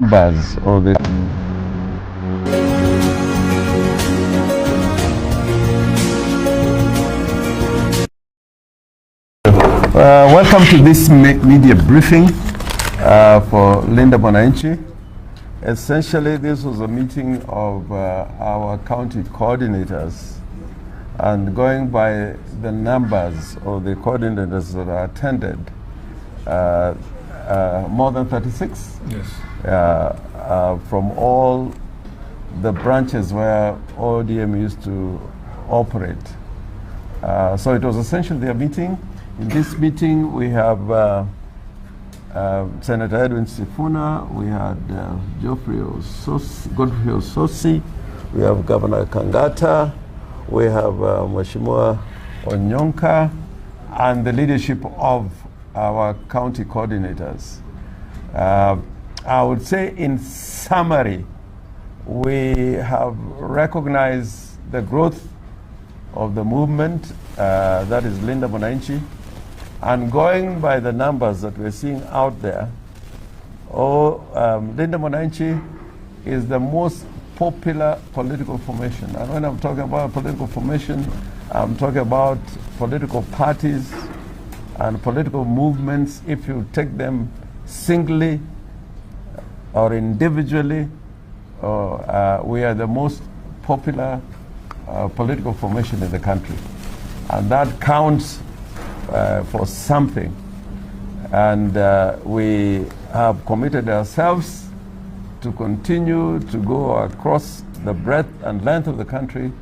Buzz or the welcome to this media briefing for Linda Mwananchi. Essentially, this was a meeting of our county coordinators, and going by the numbers of the coordinators that attended, more than 36? Yes. From all the branches where ODM used to operate. So it was essentially their meeting. In this meeting, we have Senator Edwin Sifuna, we had Godfrey Ososi, we have Governor Kangata, we have Mheshimiwa Onyonka, and the leadership of our county coordinators. I would say in summary, we have recognized the growth of the movement, that is Linda Mwananchi, and going by the numbers that we're seeing out there, Linda Mwananchi is the most popular political formation. And when I'm talking about political formation, I'm talking about political parties and political movements. If you take them singly or individually, we are the most popular political formation in the country. And that counts for something. And we have committed ourselves to continue to go across the breadth and length of the country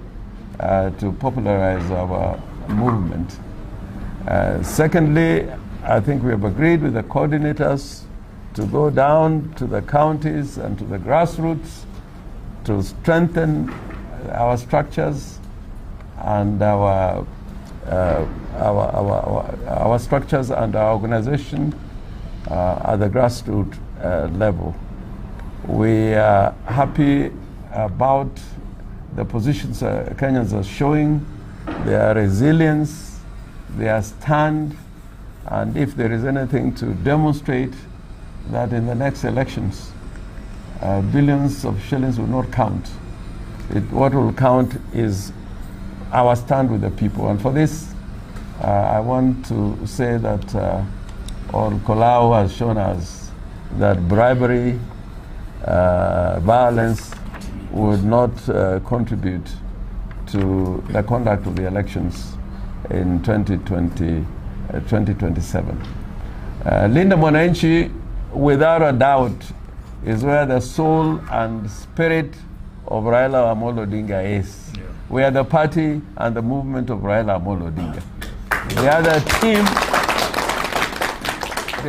to popularize our movement. Secondly, I think we have agreed with the coordinators to go down to the counties and to the grassroots to strengthen our structures and our structures and our organization at the grassroots level. We are happy about the positions Kenyans are showing, their resilience, their stand, and if there is anything to demonstrate that in the next elections, billions of shillings will not count. What will count is our stand with the people. And for this, I want to say that Kalou has shown us that bribery, violence would not contribute to the conduct of the elections in 2027. Linda Mwananchi, without a doubt, is where the soul and spirit of Raila Amolo Odinga is. Yeah. We are the party and the movement of Raila Amolo Odinga. The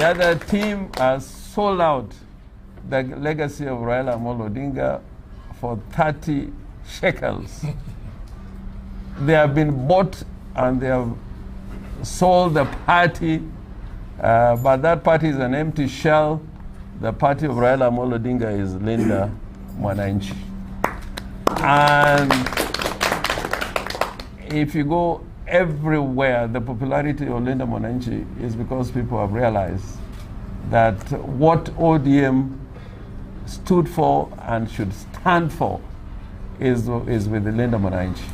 other team has sold out the legacy of Raila Amolo Odinga for 30 shekels. They have been bought and they have sold the party, but that party is an empty shell. The party of Raila Amolo Odinga is Linda Mwananchi. And if you go everywhere, the popularity of Linda Mwananchi is because people have realized that what ODM stood for and should stand for is with Linda Mwananchi.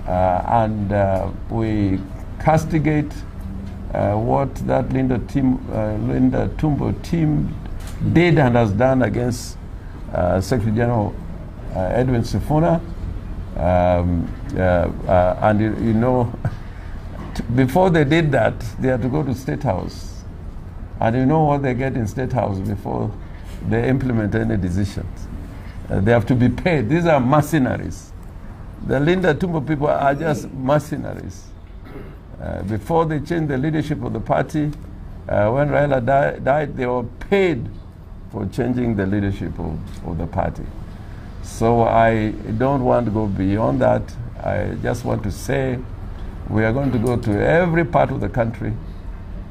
And we castigate what that Linda Tumbo team did and has done against Secretary General Edwin Sifuna. And you know, before they did that, they had to go to State House. And you know what they get in State House before they implement any decisions? They have to be paid. These are mercenaries. The Linda Tumbo people are just mercenaries. Before they changed the leadership of the party, when Raila died, they were paid for changing the leadership of the party. So I don't want to go beyond that. I just want to say we are going to go to every part of the country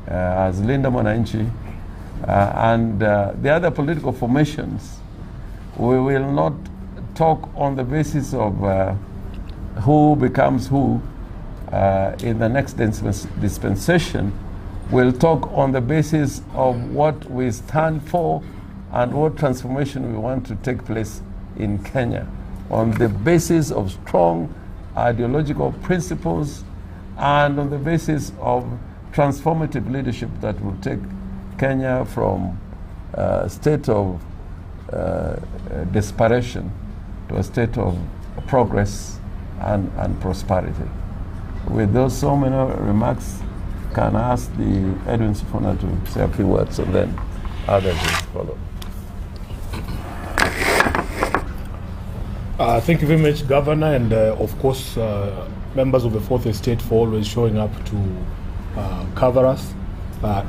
as Linda Mwananchi and the other political formations. We will not talk on the basis of who becomes who in the next dispensation. We'll talk on the basis of what we stand for and what transformation we want to take place in Kenya, on the basis of strong ideological principles and on the basis of transformative leadership that will take Kenya from a state of desperation to a state of progress and prosperity. With those so many remarks, can I ask the Edwin Sifuna to say a few words and then others will follow. Thank you very much, Governor, and of course, members of the Fourth Estate for always showing up to cover us.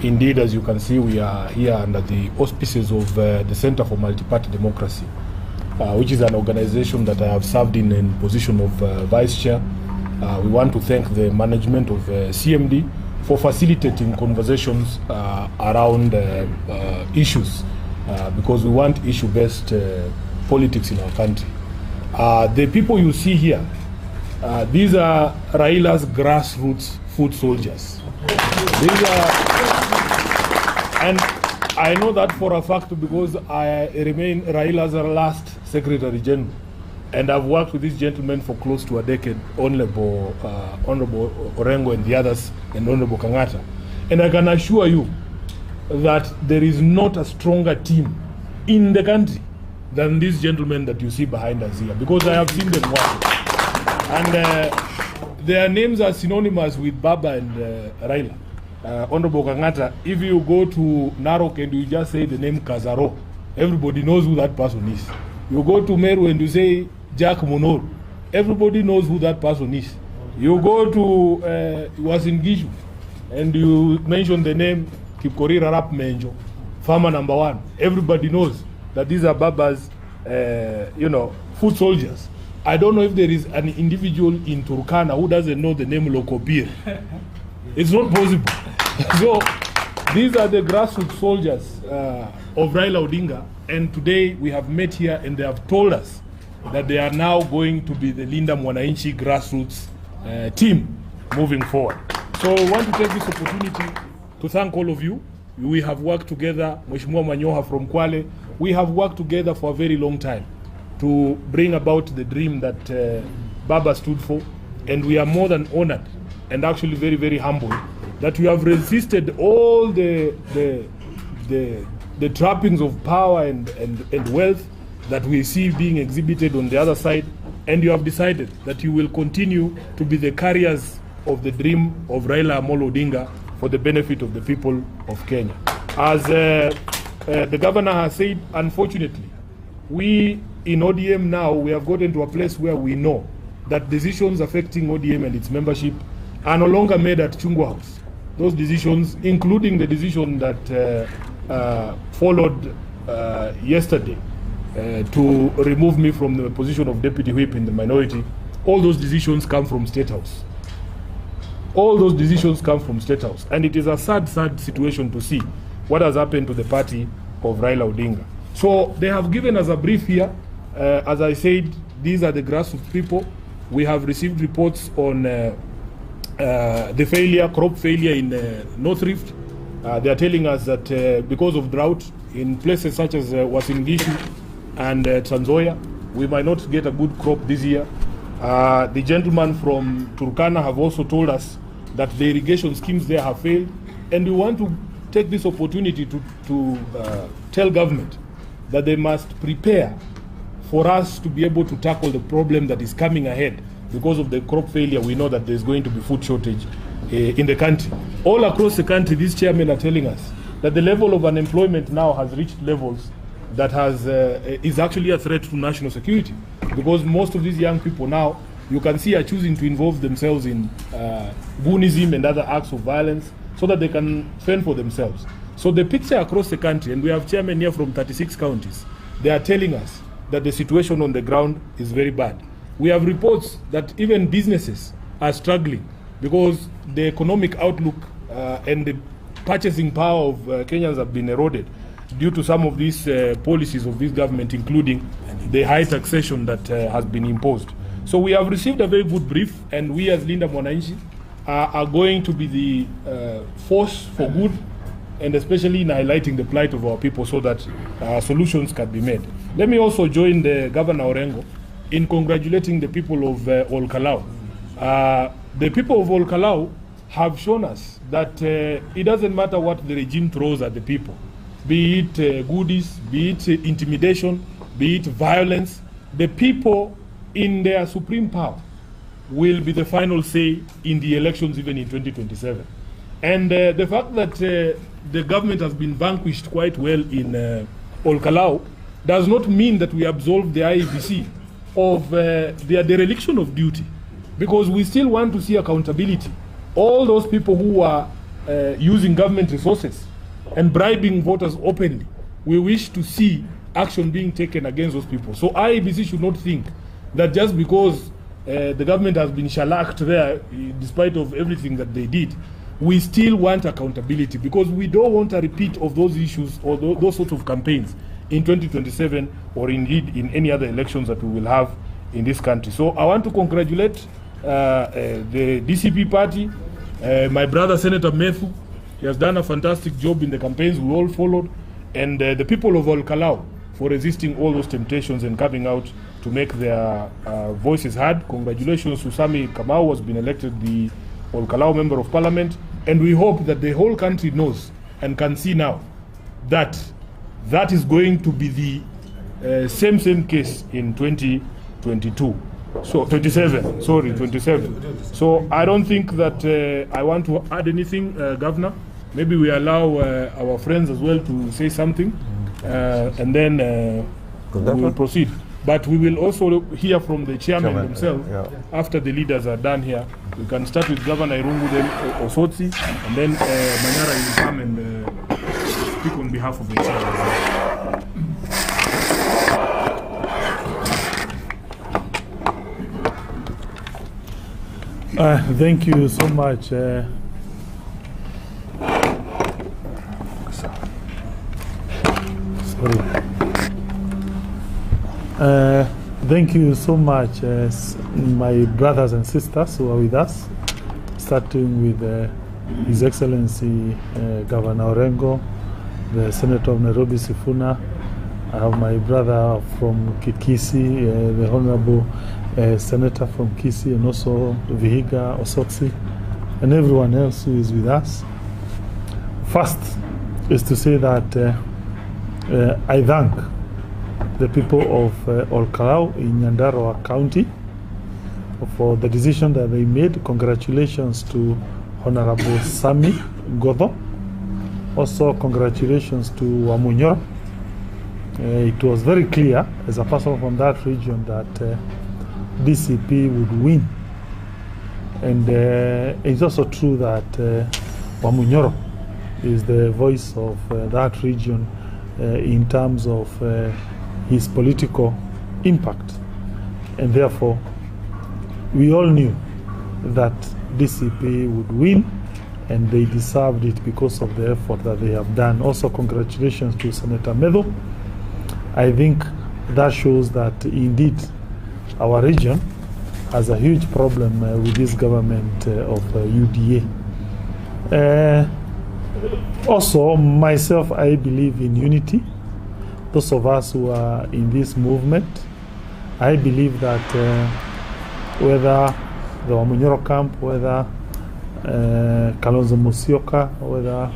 Indeed, as you can see, we are here under the auspices of the Center for Multi-Party Democracy, which is an organization that I have served in position of Vice Chair. We want to thank the management of CMD for facilitating conversations around issues, because we want issue-based politics in our country. The people you see here, these are Raila's grassroots foot soldiers. These are, and I know that for a fact because I remain Raila's last Secretary General, and I've worked with this gentleman for close to a decade, Honorable Orengo and the others, and Honorable Kangata. And I can assure you that there is not a stronger team in the country than these gentlemen that you see behind us here, because I have seen them working. And their names are synonymous with Baba and Raila. Honorable Kangata, if you go to Narok and you just say the name Kazaro, everybody knows who that person is. You go to Meru and you say Jack Monor, everybody knows who that person is. You go to Uasin Gishu and you mention the name Kipkorir Arap Menjo, farmer number one, everybody knows that these are Baba's, foot soldiers. I don't know if there is an individual in Turkana who doesn't know the name Lokobir. It's not possible. So these are the grassroots soldiers of Raila Odinga, and today we have met here and they have told us that they are now going to be the Linda Mwananchi grassroots team moving forward. So I want to take this opportunity to thank all of you. We have worked together, Mheshimiwa Manyoha from Kwale, we have worked together for a very long time to bring about the dream that Baba stood for, and we are more than honored and actually very, very humbled that you have resisted all the trappings of power and wealth that we see being exhibited on the other side, and you have decided that you will continue to be the carriers of the dream of Raila Amolo Odinga for the benefit of the people of Kenya. As the governor has said, unfortunately, we in ODM now, we have gotten to a place where we know that decisions affecting ODM and its membership are no longer made at Chungwa House. Those decisions, including the decision that followed yesterday to remove me from the position of Deputy Whip in the minority, all those decisions come from State House. All those decisions come from State House. And it is a sad, sad situation to see what has happened to the party of Raila Odinga. So they have given us a brief here. As I said, these are the grassroots people. We have received reports on the failure, crop failure in North Rift. They are telling us that because of drought in places such as Uasin Gishu and Trans Nzoia, we might not get a good crop this year. The gentleman from Turkana have also told us that the irrigation schemes there have failed, and we want to take this opportunity to tell government that they must prepare for us to be able to tackle the problem that is coming ahead. Because of the crop failure, we know that there's going to be food shortage in the country. All across the country, these chairmen are telling us that the level of unemployment now has reached levels that is actually a threat to national security. Because most of these young people now, you can see, are choosing to involve themselves in goonism and other acts of violence so that they can fend for themselves. So the picture across the country, and we have chairmen here from 36 counties, they are telling us that the situation on the ground is very bad. We have reports that even businesses are struggling because the economic outlook and the purchasing power of Kenyans have been eroded due to some of these policies of this government, including the high taxation that has been imposed. So we have received a very good brief, and we as Linda Mwananchi are going to be the force for good, and especially in highlighting the plight of our people so that solutions can be made. Let me also join the Governor Orengo in congratulating the people of Kalou. The people of Kalou have shown us that it doesn't matter what the regime throws at the people, be it goodies, be it intimidation, be it violence, the people in their supreme power will be the final say in the elections even in 2027. And the fact that the government has been vanquished quite well in Kalou does not mean that we absolve the IEBC of their dereliction of duty, because we still want to see accountability. All those people who are using government resources and bribing voters openly, we wish to see action being taken against those people. So IEBC should not think that just because the government has been shellacked there, despite of everything that they did, we still want accountability, because we don't want a repeat of those issues or those sorts of campaigns in 2027 or indeed in any other elections that we will have in this country. So I want to congratulate the DCP party, my brother Senator Methu. He has done a fantastic job in the campaigns we all followed, and the people of Kalou for resisting all those temptations and coming out to make their voices heard. Congratulations to Sami Kamau, who has been elected the Kalou Member of Parliament, and we hope that the whole country knows and can see now that that is going to be the same case in 2022. So 27, sorry, 27. So I don't think that I want to add anything, Governor. Maybe we allow our friends as well to say something, and then we will proceed. But we will also hear from the chairman himself after the leaders are done here. We can start with Governor Irungu, then Osotsi, and then Manyara will come and speak on behalf of the chairman. Thank you so much. Thank you so much, my brothers and sisters who are with us, starting with His Excellency Governor Orengo, the Senator of Nairobi Sifuna. I have my brother from Kikisi, the Honorable Senator from Kisii, and also Vihiga, Osotsi, and everyone else who is with us. First is to say that I thank the people of Kalou in Nyandarua County for the decision that they made. Congratulations to Honorable Sami Godho. Also congratulations to Wamunyoro. It was very clear as a person from that region that DCP would win. And it's also true that Wamunyoro is the voice of that region in terms of his political impact. And therefore, we all knew that DCP would win, and they deserved it because of the effort that they have done. Also, congratulations to Senator Methu. I think that shows that indeed our region has a huge problem with this government of UDA. Also, myself, I believe in unity. Those of us who are in this movement, I believe that whether the Wamunyoro camp, whether Kalonzo Musyoka, whether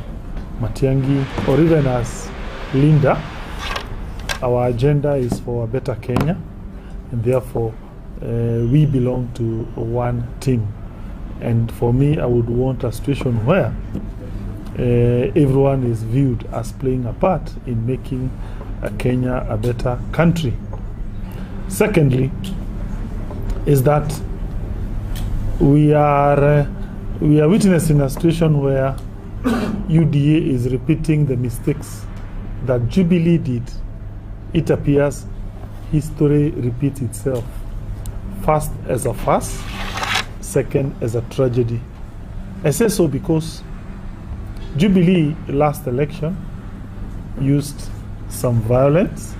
Matiang'i, or even as Linda, our agenda is for a better Kenya, and therefore we belong to one team. And for me, I would want a situation where everyone is viewed as playing a part in making Kenya a better country. Secondly, is that we are witnessing a situation where UDA is repeating the mistakes that Jubilee did. It appears history repeats itself. First as a farce, second as a tragedy. I say so because Jubilee last election used some violence,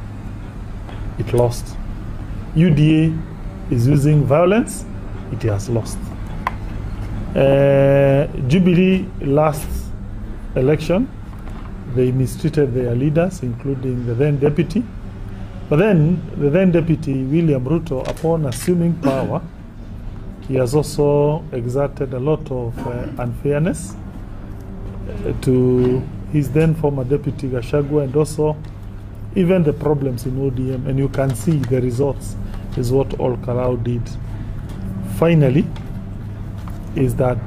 it lost. UDA is using violence, it has lost. Jubilee last election, they mistreated their leaders, including the then deputy. But then the then deputy, William Ruto, upon assuming power, he has also exerted a lot of unfairness to his then former deputy Gachagua, and also even the problems in ODM. And you can see the results is what all Kalou did. Finally, is that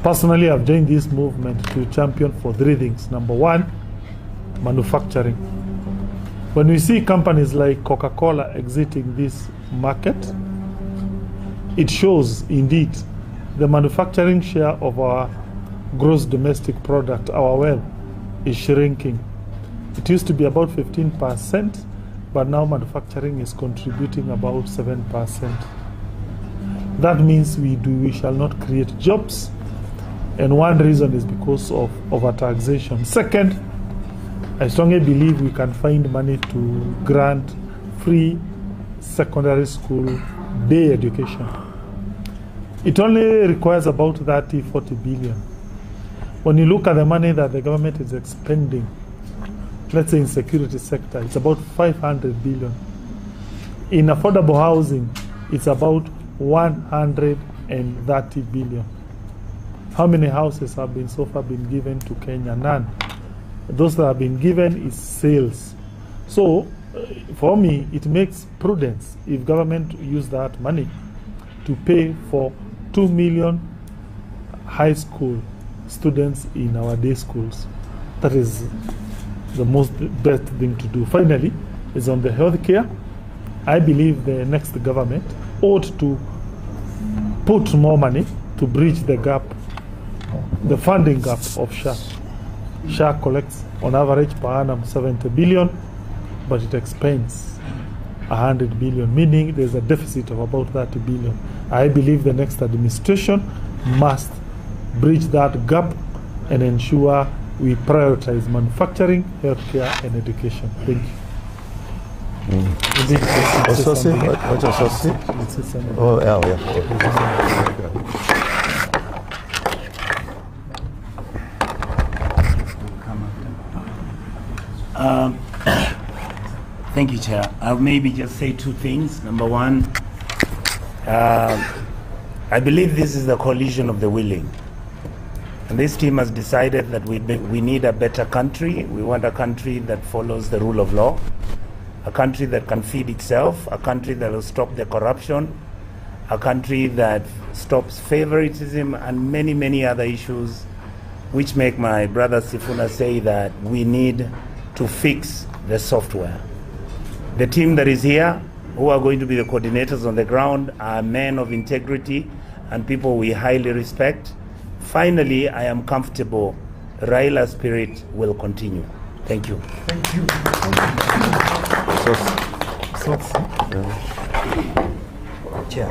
personally I've joined this movement to champion for 3 things. Number 1, manufacturing. When we see companies like Coca-Cola exiting this market, it shows indeed the manufacturing share of our gross domestic product, our wealth, is shrinking. It used to be about 15%, but now manufacturing is contributing about 7%. That means we shall not create jobs, and one reason is because of overtaxation. Second, I strongly believe we can find money to grant free secondary school day education. It only requires about 30-40 billion. When you look at the money that the government is expending, let's say in security sector, it's about 500 billion. In affordable housing, it's about 130 billion. How many houses have been so far been given to Kenya? None. Those that have been given is sales. So for me, it makes prudence if government use that money to pay for 2 million high school students in our day schools. That is the best thing to do. Finally, is on the healthcare. I believe the next government ought to put more money to bridge the gap, the funding gap of SHA. SHA collects on average per annum 70 billion, but it expends 100 billion, meaning there's a deficit of about 30 billion. I believe the next administration must bridge that gap and ensure we prioritize manufacturing, healthcare, and education. Thank you. Oh, yeah. Thank you, Chair. I'll maybe just say 2 things. Number 1, I believe this is the coalition of the willing. And this team has decided that we need a better country. We want a country that follows the rule of law, a country that can feed itself, a country that will stop the corruption, a country that stops favoritism, and many, many other issues which make my brother Sifuna say that we need to fix the software. The team that is here, who are going to be the coordinators on the ground, are men of integrity and people we highly respect. Finally, I am comfortable Raila's spirit will continue. Thank you. Thank you. Chair.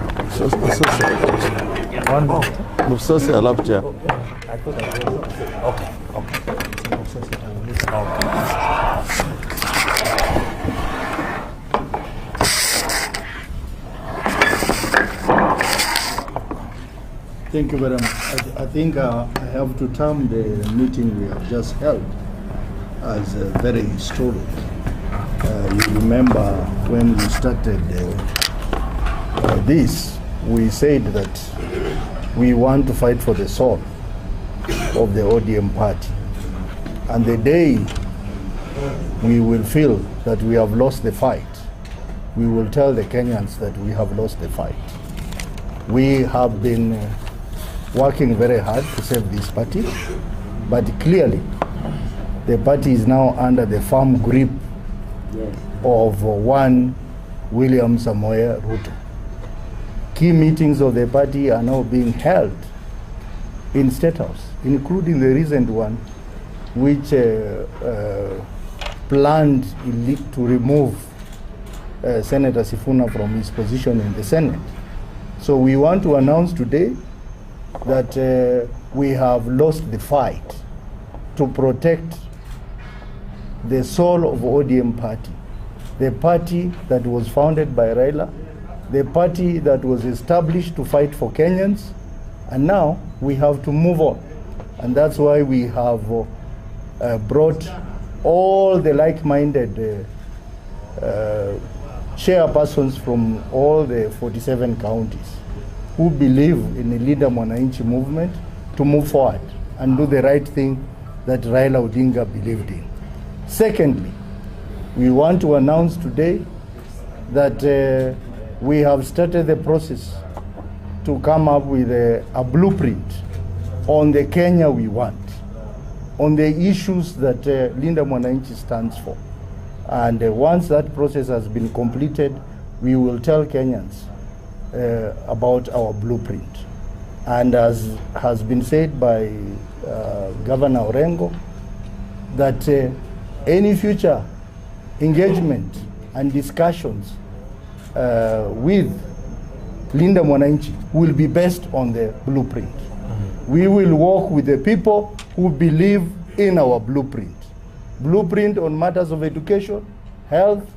Okay. Thank you very much. I think I have to term the meeting we have just held as very historic. You remember when we started this, we said that we want to fight for the soul of the ODM party. And the day we will feel that we have lost the fight, we will tell the Kenyans that we have lost the fight. We have been working very hard to save this party, but clearly the party is now under the firm grip of one William Samoei Ruto. Key meetings of the party are now being held in State House, including the recent one which planned to remove Senator Sifuna from his position in the Senate. So we want to announce today that we have lost the fight to protect the soul of ODM party, the party that was founded by Raila, the party that was established to fight for Kenyans, And now we have to move on. And that's why we have brought all the like-minded chairpersons from all the 47 counties who believe in the Linda Mwananchi movement to move forward and do the right thing that Raila Odinga believed in. Secondly, we want to announce today that we have started the process to come up with a blueprint on the Kenya we want, on the issues that Linda Mwananchi stands for. And once that process has been completed, we will tell Kenyans about our blueprint. And as has been said by Governor Orengo, that any future engagement and discussions with Linda Mwananchi will be based on the blueprint. We will work with the people who believe in our blueprint. Blueprint on matters of education, health,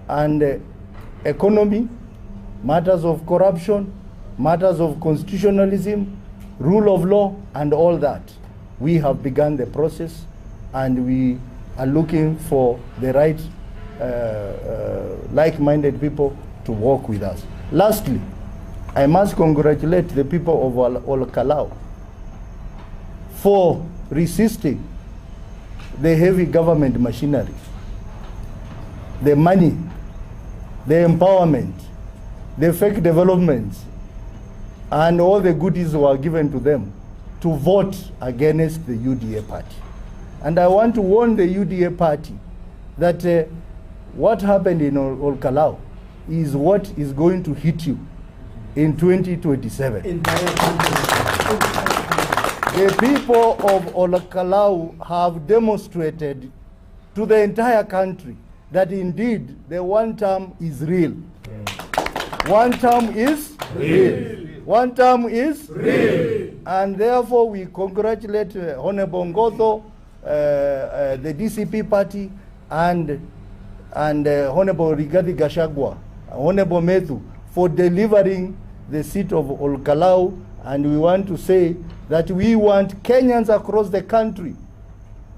and economy, matters of corruption, matters of constitutionalism, rule of law, and all that. We have begun the process, and we are looking for the right like-minded people to work with us. Lastly, I must congratulate the people of Kalou for resisting the heavy government machinery, the money, the empowerment, the fake developments, and all the goodies were given to them to vote against the UDA party. And I want to warn the UDA party that what happened in Kalou is what is going to hit you in 2027. The people of Kalou have demonstrated to the entire country that indeed the one term is real. One term is real. One term is real. And therefore we congratulate Honorable Ngozo, the DCP party, and Honorable Rigathi Gachagua, Honorable Methu, for delivering the seat of Kalou. And we want to say that we want Kenyans across the country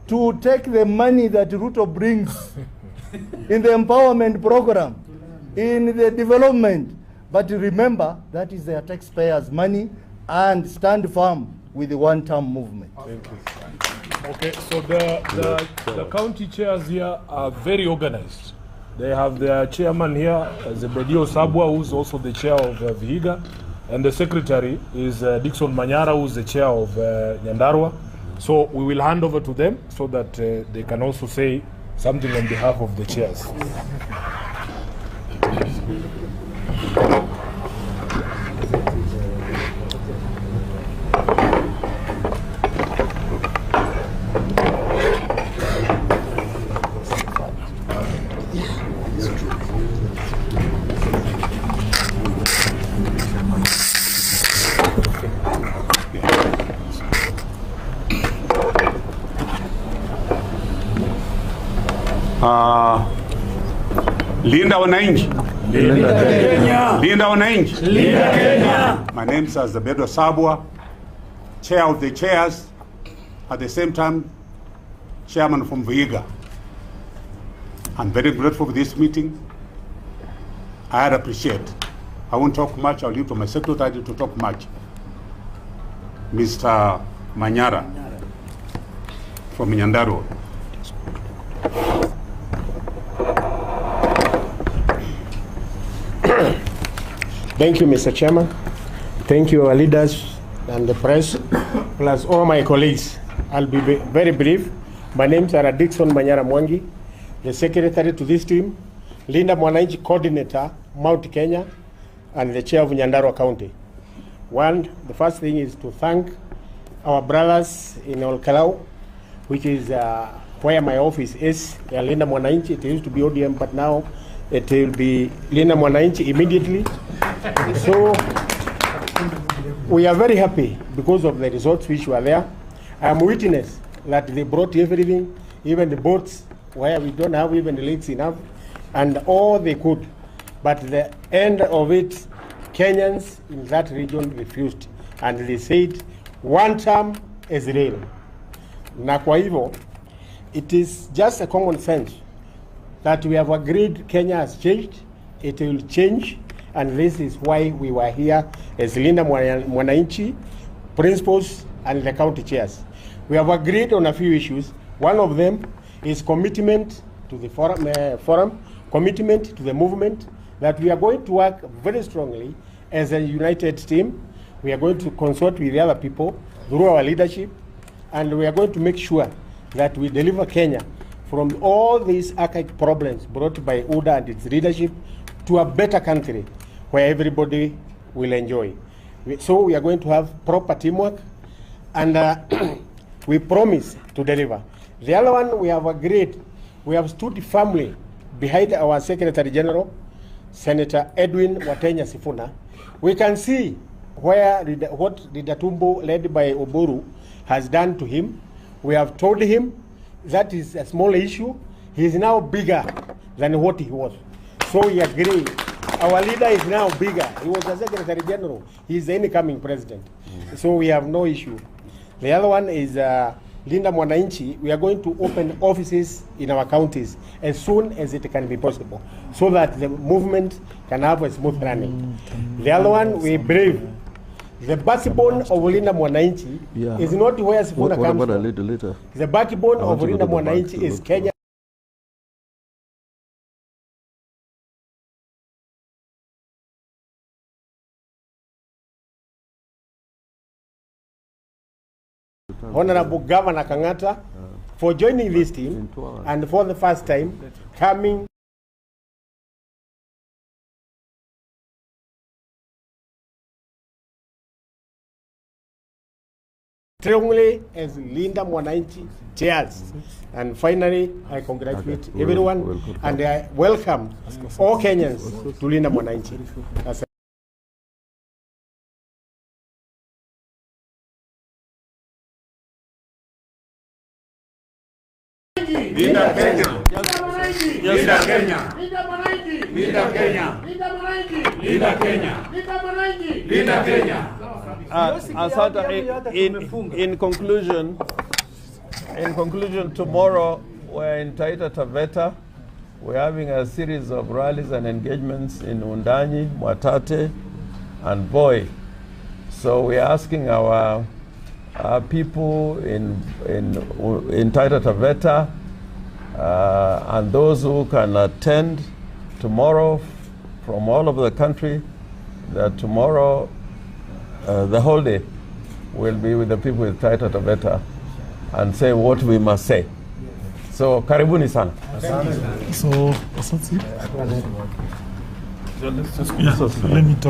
to take the money that Ruto brings in the empowerment program, in the development, but remember that is their taxpayers' money, and stand firm with the one-term movement. Thank you. Okay, so the county chairs here are very organized. They have their chairman here, Zebedio Sabwa, who's also the chair of Vihiga, and the secretary is Dickson Manyara, who's the chair of Nyandarua. So we will hand over to them so that they can also say something on behalf of the chairs. Linda Wananchi. Linda Kenya. Linda Wananchi. Linda Kenya. My name is Zebedio Sabwa, chair of the chairs, at the same time chairman from Vihiga. I'm very grateful for this meeting. I appreciate. I won't talk much. I'll leave to my secretary to talk much. Mr. Manyara from Nyandarua. Thank you, Mr. Chairman. Thank you, our leaders and the press, plus all my colleagues. I'll be very brief. My name is Dickson Manyara Mwangi, the secretary to this team, Linda Mwananchi coordinator, Mount Kenya, and the chair of Nyandarua County. The first thing is to thank our brothers in Kalou, which is where my office is, Linda Mwananchi. It used to be ODM, but now it will be Linda Mwananchi immediately. So we are very happy because of the results which were there. I am witness that they brought everything, even the boats where we don't have even the lakes enough, and all they could. But the end of it, Kenyans in that region refused. and they said one term is real. Na kwa hivyo, it is just a common sense that we have agreed Kenya has changed, it will change, and this is why we were here as Linda Mwananchi, principals, and the county chairs. We have agreed on a few issues. One of them is commitment to the forum, commitment to the movement, that we are going to work very strongly as a united team. We are going to consult with the other people through our leadership, and we are going to make sure that we deliver Kenya from all these archaic problems brought by UDA and its leadership to a better country where everybody will enjoy. So we are going to have proper teamwork, and we promise to deliver. The other one, we have agreed, we have stood firmly behind our Secretary General, Senator Edwin Watenya Sifuna. We can see what the Datumbo led by Oburu has done to him. We have told him that is a small issue. He is now bigger than what he was. So we agree. Our leader is now bigger. He was the Secretary General. He is the incoming president. So we have no issue. The other one is Linda Mwananchi. We are going to open offices in our counties as soon as it can be possible, so that the movement can have a smooth running. The other one, we believe the backbone of Linda Mwananchi is not where Sifuna comes from. The backbone of Linda Mwananchi is Kenya. Honorable Governor Kangata for joining this team and for the first time coming strongly as Linda Mwananchi chairs. And finally, I congratulate everyone and I welcome all Kenyans to Linda Mwananchi. Linda Kenya. Linda Kenya. Linda Kenya. Linda Kenya. Linda Kenya. In conclusion, tomorrow we're in Taita Taveta. We're having a series of rallies and engagements in Undanyi, Mwatate, and Voi. So we're asking our people in Taita Taveta and those who can attend tomorrow from all over the country, that tomorrow the whole day will be with the people with Taita Taveta and say what we must say. So karibuni sana. So, let me talk.